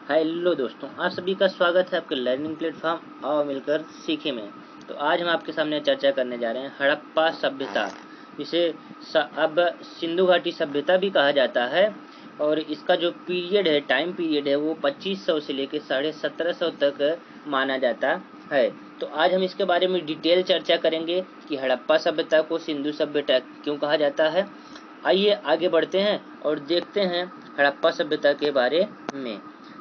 Hello दोस्तों, आप सभी का स्वागत है आपके लर्निंग प्लेटफॉर्म आओ मिलकर सीखे में। तो आज हम आपके सामने चर्चा करने जा रहे हैं हड़प्पा सभ्यता, जिसे अब सिंधु घाटी सभ्यता भी कहा जाता है। और इसका जो पीरियड है, टाइम पीरियड है, वो 2500 से लेकर 1750 तक माना जाता है। तो आज हम इसके बारे में डिटेल चर्चा करेंगे कि हड़प्पा सभ्यता को सिंधु सभ्यता क्यों कहा जाता है। आइए आगे बढ़ते हैं और देखते हैं हड़प्पा सभ्यता के बारे में।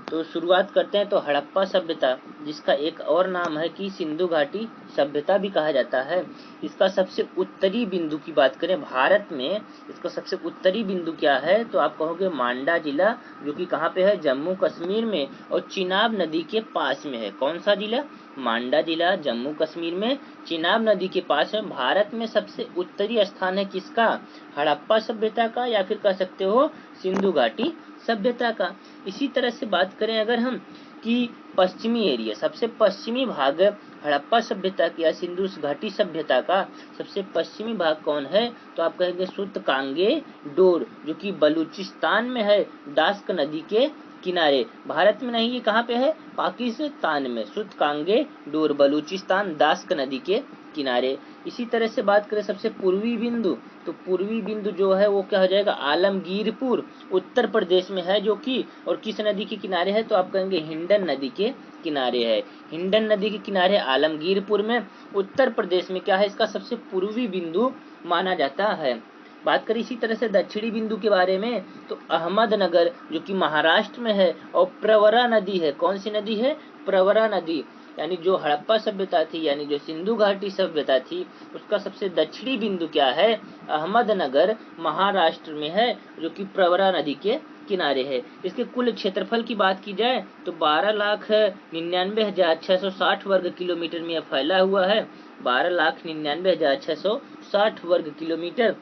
तो शुरुआत करते हैं। तो हड़प्पा सभ्यता, जिसका एक और नाम है कि सिंधु घाटी सभ्यता भी कहा जाता है, इसका सबसे उत्तरी बिंदु की बात करें भारत में, इसका सबसे उत्तरी बिंदु क्या है तो आप कहोगे मांडा जिला, जो कि कहाँ पे है, जम्मू कश्मीर में, और चिनाब नदी के पास में है। कौन सा जिला? मांडा जिला, जम्मू कश्मीर में, चिनाब नदी के पास में। भारत में सबसे उत्तरी स्थान है किसका? हड़प्पा सभ्यता का, या फिर कह सकते हो सिंधु घाटी सभ्यता का। इसी तरह से बात करें अगर हम कि पश्चिमी एरिया, सबसे पश्चिमी भाग हड़प्पा सभ्यता की या सिंधु घाटी सभ्यता का सबसे पश्चिमी भाग कौन है तो आप कहेंगे सूतकांगे डोर, जो कि बलूचिस्तान में है, डास्क नदी के किनारे। भारत में नहीं, ये कहाँ पे है? पाकिस्तान में। सूतकांगे डोर, बलूचिस्तान, दास्क नदी के किनारे। इसी तरह से बात करें सबसे पूर्वी बिंदु, तो पूर्वी बिंदु जो है वो क्या हो जाएगा? आलमगीरपुर, उत्तर प्रदेश में है, जो कि और किस नदी के किनारे है तो आप कहेंगे हिंडन नदी के किनारे है। हिंडन नदी के किनारे आलमगीरपुर में, उत्तर प्रदेश में क्या है? इसका सबसे पूर्वी बिंदु माना जाता है। बात करें इसी तरह से दक्षिणी बिंदु के बारे में, तो अहमदनगर, जो कि महाराष्ट्र में है, और प्रवरा नदी है। कौन सी नदी है? प्रवरा नदी। यानी जो हड़प्पा सभ्यता थी, यानी जो सिंधु घाटी सभ्यता थी, उसका सबसे दक्षिणी बिंदु क्या है? अहमदनगर, महाराष्ट्र में है, जो कि प्रवरा नदी के किनारे है। इसके कुल क्षेत्रफल की बात की जाए तो 12,99,660 वर्ग किलोमीटर में फैला हुआ है। 12,99,660 वर्ग किलोमीटर,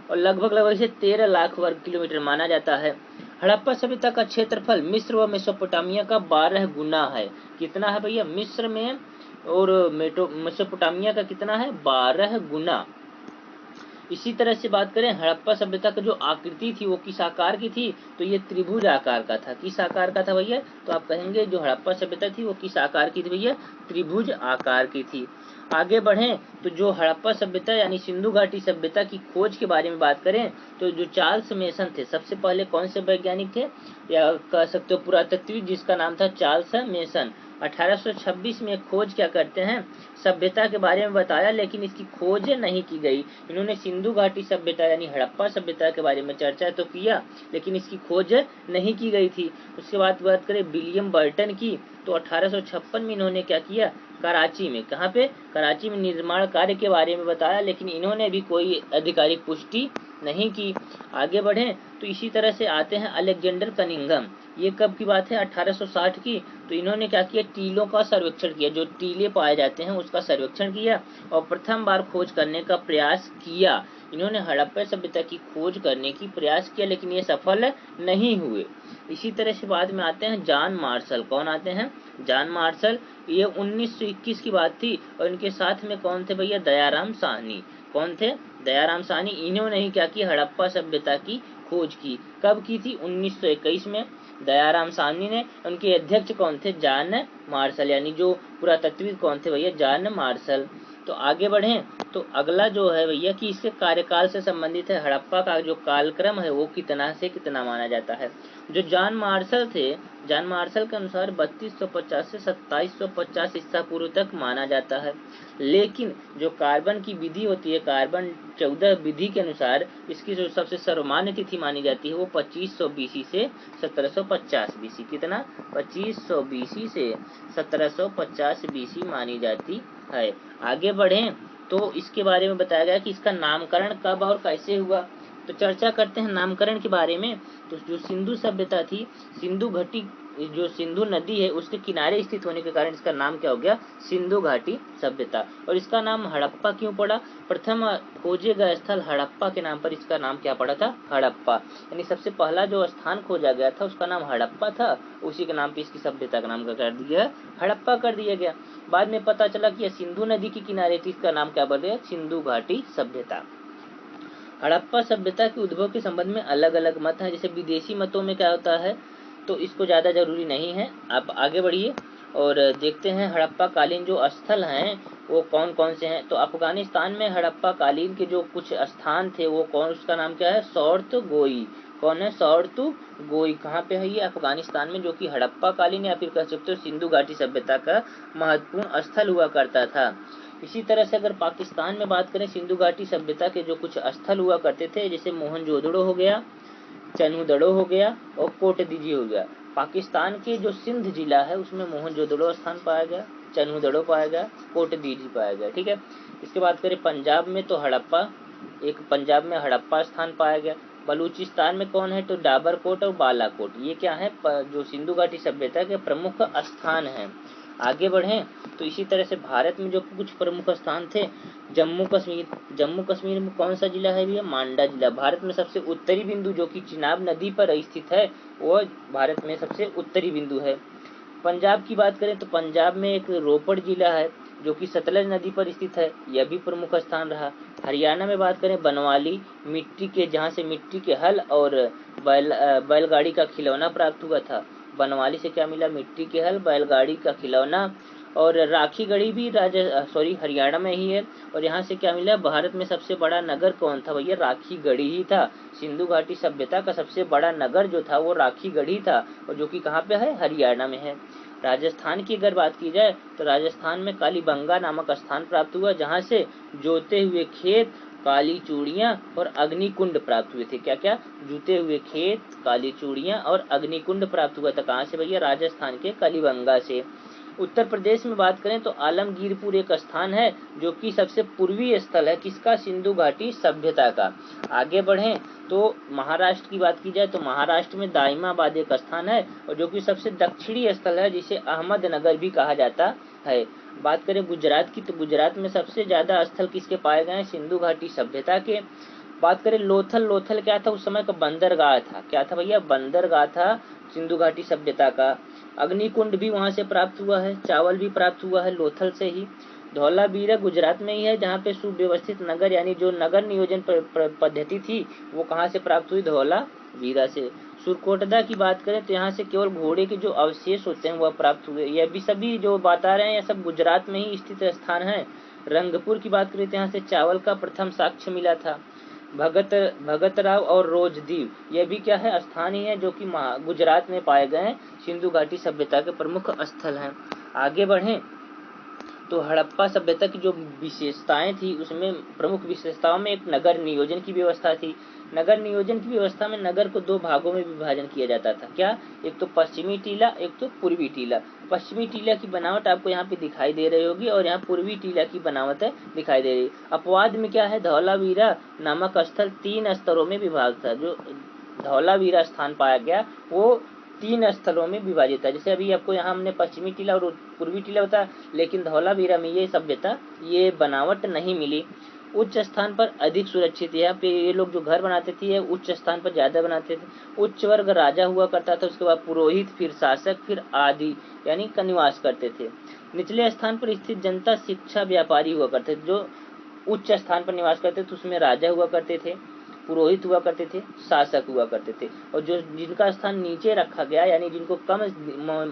और लगभग लगभग इसे 13 लाख वर्ग किलोमीटर माना जाता है। हड़प्पा सभ्यता का क्षेत्रफल मिस्र व मेसोपोटामिया का 12 गुना है। कितना है भैया? मिस्र में और मेसोपोटामिया का कितना है? 12 गुना। इसी तरह से बात करें हड़प्पा सभ्यता का जो आकृति थी वो किस आकार की थी तो ये त्रिभुज आकार का था। किस आकार का था भैया? तो आप कहेंगे जो हड़प्पा सभ्यता थी वो किस आकार की थी भैया? त्रिभुज आकार की थी। आगे बढ़ें तो जो हड़प्पा सभ्यता यानी सिंधु घाटी सभ्यता की खोज के बारे में बात करें तो जो चार्ल्स मेसन थे, सबसे पहले कौन से वैज्ञानिक थे या कह सकते हो पुरातत्वविद, जिसका नाम था चार्ल्स मेसन। 1826 में खोज क्या करते हैं? सभ्यता के बारे में बताया, लेकिन इसकी खोज नहीं की गई। इन्होंने सिंधु घाटी सभ्यता यानी हड़प्पा सभ्यता के बारे में चर्चा तो किया, लेकिन इसकी खोज नहीं की गई थी। उसके बाद बात करें विलियम बर्टन की, तो 1856 में इन्होंने क्या किया? कराची में, कहाँ पे? कराची में निर्माण कार्य के बारे में बताया, लेकिन इन्होंने भी कोई आधिकारिक पुष्टि नहीं की। आगे बढ़ें तो इसी तरह से आते हैं अलेक्जेंडर कनिंघम। ये कब की बात है? 1860 की। तो इन्होंने क्या किया? टीलों का सर्वेक्षण किया, जो टीले पाए जाते हैं उसका सर्वेक्षण किया और प्रथम बार खोज करने का प्रयास किया। इन्होंने हड़प्पा सभ्यता की खोज करने की प्रयास किया, लेकिन ये सफल नहीं हुए। इसी तरह से बाद में आते हैं जॉन मार्शल। कौन आते हैं? John Marshall. ये 1921 की बात थी, और इनके साथ में कौन थे भैया? दयाराम साहनी। कौन थे? दयाराम साहनी। इन्होंने ही क्या किया? हड़प्पा सभ्यता की खोज की। कब की थी? 1921 में दयाराम साहनी ने। उनके अध्यक्ष कौन थे? John Marshall. यानी जो पुरातत्वविद कौन थे भैया? John Marshall. तो आगे बढ़ें तो अगला जो है भैया कि इसके कार्यकाल से संबंधित है। हड़प्पा का जो कालक्रम है वो कितना से कितना माना जाता है। जो जॉन मार्शल थे, जॉन मार्शल के अनुसार 3250 से 2750 ईसा पूर्व तक माना जाता है। लेकिन जो कार्बन की विधि होती है, कार्बन 14 विधि के अनुसार इसकी जो सबसे सर्वमान्य तिथि मानी जाती है वो 2500 बीसी से 1750 बीसी। कितना? 2500 बीसी से 1750 बीसी मानी जाती है। आगे बढ़ें तो इसके बारे में बताया गया कि इसका नामकरण कब और कैसे हुआ। तो चर्चा करते हैं नामकरण के बारे में। तो जो सिंधु सभ्यता थी, सिंधु घाटी, जो सिंधु नदी है उसके किनारे स्थित होने के कारण इसका नाम क्या हो गया? सिंधु घाटी सभ्यता। और इसका नाम हड़प्पा क्यों पड़ा? प्रथम खोजे गए स्थल हड़प्पा के नाम पर इसका नाम क्या पड़ा था? हड़प्पा। यानी सबसे पहला जो स्थान खोजा गया था उसका नाम हड़प्पा था, उसी के नाम पे इसकी सभ्यता का नाम कर दिया हड़प्पा कर दिया गया। बाद में पता चला कि यह सिंधु नदी के किनारे थी, इसका नाम क्या बदल गया? सिंधु घाटी सभ्यता। हड़प्पा सभ्यता के उद्भव के संबंध में अलग अलग मत हैं। जैसे विदेशी मतों में क्या होता है तो इसको ज़्यादा ज़रूरी नहीं है। आप आगे बढ़िए और देखते हैं हड़प्पा कालीन जो स्थल हैं वो कौन कौन से हैं। तो अफगानिस्तान में हड़प्पा कालीन के जो कुछ स्थान थे वो कौन, उसका नाम क्या है, सौर्त गोई। कौन है, सौर्त गोई। कहाँ पे है ये, अफगानिस्तान में, जो कि हड़प्पा कालीन या फिर कह सकते हो सिंधु घाटी सभ्यता का महत्वपूर्ण स्थल हुआ करता था। इसी तरह से अगर पाकिस्तान में बात करें, सिंधु घाटी सभ्यता के जो कुछ स्थल हुआ करते थे, जैसे मोहनजोदड़ो हो गया, चन्हूदड़ो हो गया और कोटदीजी हो गया। पाकिस्तान के जो सिंध जिला है उसमें मोहनजोदड़ो स्थान पाया गया, चन्हूदड़ो पाया गया, कोटदीजी पाया गया। ठीक है। इसके बाद करें पंजाब में, तो हड़प्पा, एक पंजाब में हड़प्पा स्थान पाया गया। बलूचिस्तान में कौन है, तो डाबरकोट और बालाकोट। ये क्या है, जो सिंधु घाटी सभ्यता के प्रमुख स्थान हैं। आगे बढ़ें तो इसी तरह से भारत में जो कुछ प्रमुख स्थान थे, जम्मू कश्मीर। जम्मू कश्मीर में कौन सा जिला है भैया, मांडा जिला। भारत में सबसे उत्तरी बिंदु जो कि चिनाब नदी पर स्थित है, वो भारत में सबसे उत्तरी बिंदु है। पंजाब की बात करें तो पंजाब में एक रोपड़ जिला है जो कि सतलज नदी पर स्थित है, यह भी प्रमुख स्थान रहा। हरियाणा में बात करें, बनवाली, मिट्टी के, जहाँ से मिट्टी के हल और बैलगाड़ी का खिलौना प्राप्त हुआ था। बनवाली से क्या मिला, मिट्टी के हल, बैलगाड़ी का खिलौना। और राखी गढ़ी भी हरियाणा में ही है। और यहाँ से क्या मिला, भारत में सबसे बड़ा नगर कौन था भैया, राखी गढ़ी ही था। सिंधु घाटी सभ्यता का सबसे बड़ा नगर जो था वो राखी गढ़ी था, और जो कि कहाँ पे है, हरियाणा में है। राजस्थान की अगर बात की जाए तो राजस्थान में कालीबंगा नामक स्थान प्राप्त हुआ, जहाँ से जोते हुए खेत, काली चूड़ियाँ और अग्निकुंड प्राप्त हुए थे। क्या क्या, जूते हुए खेत, काली चूड़ियाँ और अग्निकुंड प्राप्त हुआ था। कहाँ से भैया, राजस्थान के कालीबंगा से। उत्तर प्रदेश में बात करें तो आलमगीरपुर एक स्थान है जो कि सबसे पूर्वी स्थल है किसका, सिंधु घाटी सभ्यता का। आगे बढ़ें तो महाराष्ट्र की बात की जाए तो महाराष्ट्र में दाइमाबाद एक स्थान है, और जो कि सबसे दक्षिणी स्थल है, जिसे अहमदनगर भी कहा जाता है। बात करें गुजरात की, तो गुजरात में सबसे ज्यादा स्थल किसके पाए गए हैं, सिंधु घाटी सभ्यता के। बात करें लोथल, लोथल क्या था, उस समय का बंदरगाह था। क्या था भैया, बंदरगाह था सिंधु घाटी सभ्यता का। अग्निकुंड भी वहां से प्राप्त हुआ है, चावल भी प्राप्त हुआ है लोथल से ही। धौलावीरा गुजरात में ही है, जहाँ पे सुव्यवस्थित नगर यानी जो नगर नियोजन पद्धति थी वो कहाँ से प्राप्त हुई, धौलावीरा से। सुरकोटदा की बात करें तो यहाँ से केवल घोड़े के जो अवशेष होते हैं वह प्राप्त हुए। यह भी सभी जो बता रहे हैं यह सब गुजरात में ही स्थित स्थान है। रंगपुर की बात करें तो यहाँ से चावल का प्रथम साक्ष्य मिला था। भगतराव और रोजदीव, यह भी क्या है, स्थान ही है जो कि गुजरात में पाए गए हैं, सिंधु घाटी सभ्यता के प्रमुख स्थल हैं। आगे बढ़ें तो हड़प्पा सभ्यता की जो विशेषताएं थी उसमें प्रमुख विशेषताओं में एक नगर नियोजन की व्यवस्था थी। नगर नियोजन की व्यवस्था में नगर को दो भागों में विभाजन किया जाता था। क्या, एक तो पश्चिमी टीला, एक तो पूर्वी टीला। पश्चिमी टीला की बनावट आपको यहाँ पे दिखाई दे रही होगी और यहाँ पूर्वी टीला की बनावट दिखाई दे रही। अपवाद में क्या है, धौलावीरा नामक स्थल 3 स्तरों में विभाजित था। जो धौलावीरा स्थान पाया गया वो 3 स्थलों में विभाजित है। जैसे अभी आपको यहाँ हमने पश्चिमी टीला और पूर्वी टीला बताया, लेकिन धौलावीरा में ये सभ्यता, ये बनावट नहीं मिली। उच्च स्थान पर अधिक सुरक्षित, यहाँ पे ये लोग जो घर बनाते थे उच्च स्थान पर ज्यादा बनाते थे। उच्च वर्ग राजा हुआ करता था, उसके बाद पुरोहित, फिर शासक, फिर आदि यानी का निवास करते थे। निचले स्थान पर स्थित जनता, शिक्षा, व्यापारी हुआ करते थे। जो उच्च स्थान पर निवास करते थे उसमें राजा हुआ करते थे, पुरोहित हुआ करते थे, शासक हुआ करते थे। और जो जिनका स्थान नीचे रखा गया यानी जिनको कम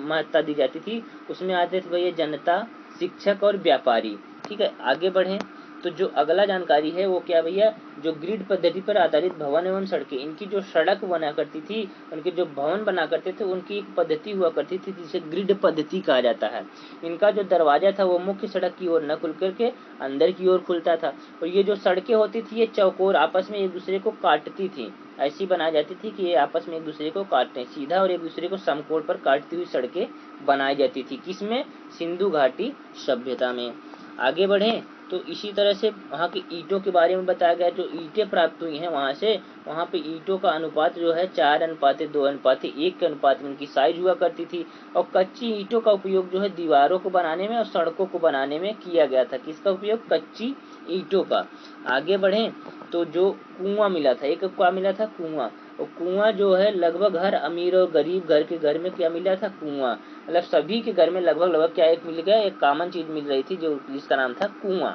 महत्ता दी जाती थी उसमें आते थे भैया जनता, शिक्षक और व्यापारी। ठीक है। आगे बढ़ें तो जो अगला जानकारी है वो क्या भैया, जो ग्रिड पद्धति पर आधारित भवन एवं सड़कें, इनकी जो सड़क बना करती थी, उनके जो भवन बना करते थे उनकी एक पद्धति हुआ करती थी जिसे ग्रिड पद्धति कहा जाता है। इनका जो दरवाजा था वो मुख्य सड़क की ओर न खुल करके अंदर की ओर खुलता था। और ये जो सड़कें होती थी ये चौकोर आपस में एक दूसरे को काटती थी, ऐसी बनाई जाती थी कि ये आपस में एक दूसरे को काटते, सीधा और एक दूसरे को समकोण पर काटती हुई सड़कें बनाई जाती थी। किसमें, सिंधु घाटी सभ्यता में। आगे बढ़ें तो इसी तरह से वहाँ की ईंटों के बारे में बताया गया। जो ईंटें प्राप्त हुई हैं वहाँ से, वहाँ पे ईंटों का अनुपात जो है 4:2:1 के अनुपात में उनकी साइज हुआ करती थी। और कच्ची ईंटों का उपयोग जो है दीवारों को बनाने में और सड़कों को बनाने में किया गया था। किसका उपयोग, कच्ची ईंटों का। आगे बढ़ें तो जो कुआं मिला था, एक क्या मिला था, कुआं। और कुआं जो है लगभग हर अमीर और गरीब घर के घर में क्या मिला था, कुआं। मतलब सभी के घर में लगभग क्या एक मिल गया, एक कॉमन चीज मिल रही थी जो जिसका नाम था कुआं।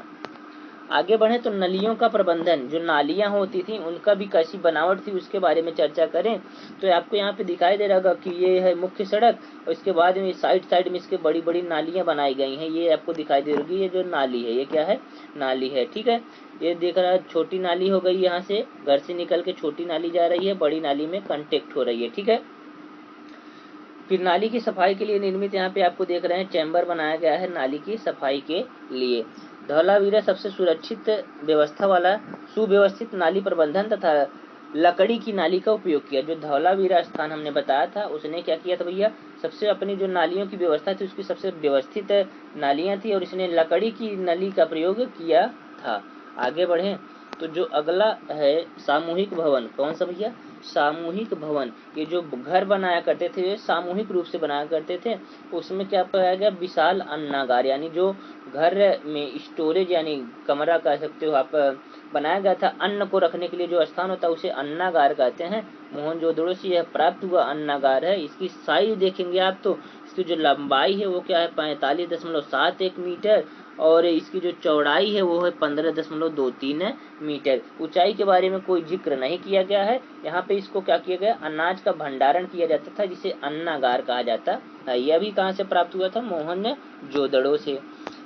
आगे बढ़े तो नलियों का प्रबंधन, जो नालियां होती थी उनका भी कैसी बनावट थी उसके बारे में चर्चा करें। तो आपको यहाँ पे दिखाई दे रहा होगा कि ये है मुख्य सड़क और इसके बाद में साइड साइड में इसके बड़ी बड़ी नालियां बनाई गई हैं। ये आपको दिखाई दे रही है, ये जो नाली है ये क्या है, नाली है। ठीक है, ये देख रहा है छोटी नाली हो गई, यहाँ से घर से निकल के छोटी नाली जा रही है, बड़ी नाली में कंटेक्ट हो रही है। ठीक है, फिर नाली की सफाई के लिए निर्मित यहाँ पे आपको देख रहे हैं चैम्बर बनाया गया है नाली की सफाई के लिए। धौलावीरा सबसे सुरक्षित व्यवस्था वाला सुव्यवस्थित नाली प्रबंधन तथा लकड़ी की नाली का उपयोग किया। जो धौलावीरा स्थान हमने बताया था उसने क्या किया था भैया, सबसे अपनी जो नालियों की व्यवस्था थी उसकी सबसे व्यवस्थित नालियां थी और इसने लकड़ी की नली का प्रयोग किया था। आगे बढ़े तो जो अगला है सामूहिक भवन, कौन सा भैया, सामूहिक भवन। ये जो घर बनाया करते थे सामूहिक रूप से बनाया करते थे, उसमें क्या पाया गया, विशाल अन्नागार, यानी जो घर में स्टोरेज यानी कमरा कह सकते हो आप, बनाया गया था अन्न को रखने के लिए जो स्थान होता है उसे अन्नागार कहते हैं। मोहनजोदड़ो से यह प्राप्त हुआ अन्नागार है। इसकी साइज देखेंगे आप तो इसकी जो लंबाई है वो क्या है 45.71 मीटर और इसकी जो चौड़ाई है वो है 15.23 मीटर। ऊंचाई के बारे में कोई जिक्र नहीं किया गया है। यहाँ पे इसको क्या किया गया, अनाज का भंडारण किया जाता था जिसे अन्नागार कहा जाता है। यह भी कहाँ से प्राप्त हुआ था, मोहनजोदड़ो से।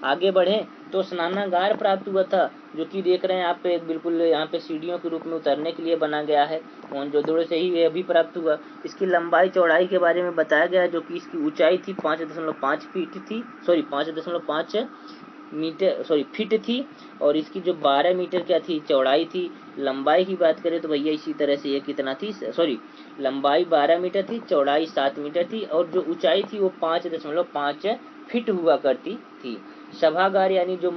आगे बढ़े तो स्नानागार प्राप्त हुआ था, जो कि देख रहे हैं आप बिल्कुल यहाँ पे सीढ़ियों के रूप में उतरने के लिए बना गया है। मोहनजोदड़ो से ही यह भी प्राप्त हुआ। इसकी लंबाई चौड़ाई के बारे में बताया गया है, जो कि इसकी ऊंचाई थी 5.5 फीट थी, सॉरी 5.5 मीटर सॉरी फीट थी और इसकी जो 12 मीटर क्या थी, चौड़ाई थी। लंबाई की बात करें तो भैया इसी तरह से ये कितना थी, सॉरी लंबाई 12 मीटर थी, चौड़ाई 7 मीटर थी और जो ऊंचाई थी वो 5.5 फीट हुआ करती थी। सभागार यानी जो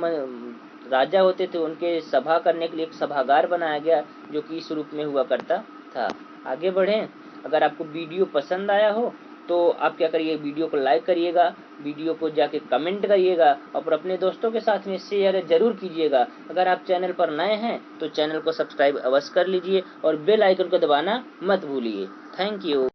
राजा होते थे उनके सभा करने के लिए एक सभागार बनाया गया, जो कि इस रूप में हुआ करता था। आगे बढ़ें, अगर आपको वीडियो पसंद आया हो तो आप क्या करिए, वीडियो को लाइक करिएगा, वीडियो को जाके कमेंट करिएगा और अपने दोस्तों के साथ में शेयर जरूर कीजिएगा। अगर आप चैनल पर नए हैं तो चैनल को सब्सक्राइब अवश्य कर लीजिए और बेल आइकन को दबाना मत भूलिए। Thank you.